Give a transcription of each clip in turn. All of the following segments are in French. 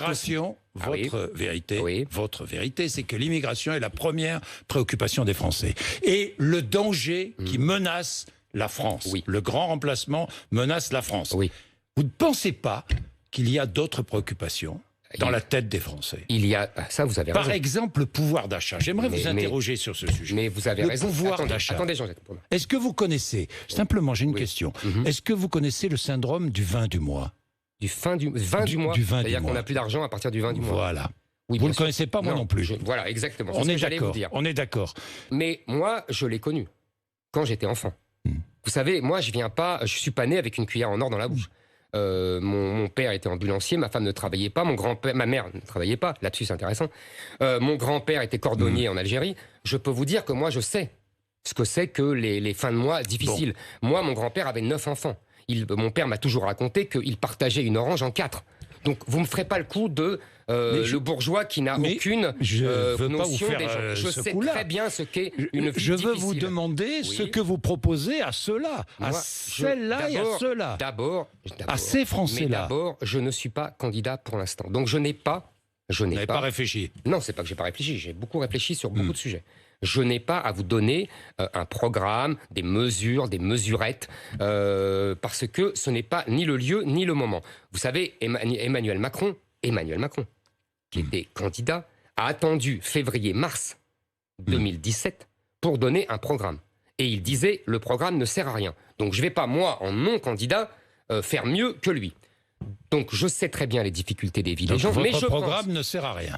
L'immigration, Oui. votre vérité, c'est que l'immigration est la première préoccupation des Français. Et le danger qui menace la France, le grand remplacement menace la France. Oui. Vous ne pensez pas qu'il y a d'autres préoccupations dans la tête des Français? Il y a... Ça, vous avez raison. Par exemple, le pouvoir d'achat. J'aimerais vous interroger sur ce sujet. Mais vous avez raison. Le pouvoir d'achat. Attendez, Jean-Jacques. Est-ce que vous connaissez, simplement j'ai une question, est-ce que vous connaissez le syndrome du vin du mois? Du 20 du mois. C'est-à-dire qu'on n'a plus d'argent à partir du 20 du mois. Voilà. Oui, vous ne le connaissez pas, moi non plus. Voilà, exactement. On est d'accord. On est d'accord. Mais moi, je l'ai connu quand j'étais enfant. Vous savez, moi, je suis pas né avec une cuillère en or dans la bouche. Mon père était ambulancier, ma femme ne travaillait pas, ma mère ne travaillait pas, lapsus intéressant. Mon grand-père était cordonnier en Algérie. Je peux vous dire que moi, je sais ce que c'est que les fins de mois difficiles. Moi, mon grand-père avait 9 enfants. Mon père m'a toujours raconté qu'il partageait une orange en 4. Donc, vous ne me ferez pas le coup de le bourgeois qui n'a aucune notion des gens. Je sais très bien ce qu'est une vie Je veux difficile. vous demander ce que vous proposez à ceux-là, à celles-là et à ceux-là. À ces Français-là. Mais d'abord, je ne suis pas candidat pour l'instant. Donc, je n'ai pas... Vous n'avez pas réfléchi? Non, c'est pas que j'ai pas réfléchi. J'ai beaucoup réfléchi sur beaucoup de sujets. Je n'ai pas à vous donner un programme, des mesures, des mesurettes, parce que ce n'est pas ni le lieu ni le moment. Vous savez, Emmanuel Macron, qui était candidat, a attendu février-mars 2017 pour donner un programme. Et il disait, le programme ne sert à rien. Donc je ne vais pas, moi, en non-candidat, faire mieux que lui. Donc je sais très bien les difficultés des vies des gens. Votre programme ne sert à rien.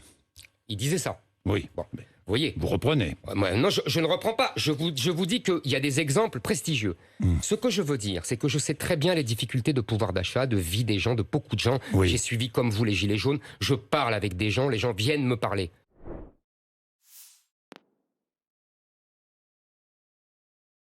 Il disait ça. Oui. Bon, vous voyez. Vous reprenez. Non, je ne reprends pas. Je vous dis qu'il y a des exemples prestigieux. Ce que je veux dire, c'est que je sais très bien les difficultés de pouvoir d'achat, de vie des gens, de beaucoup de gens. J'ai suivi comme vous les Gilets jaunes. Je parle avec des gens, les gens viennent me parler.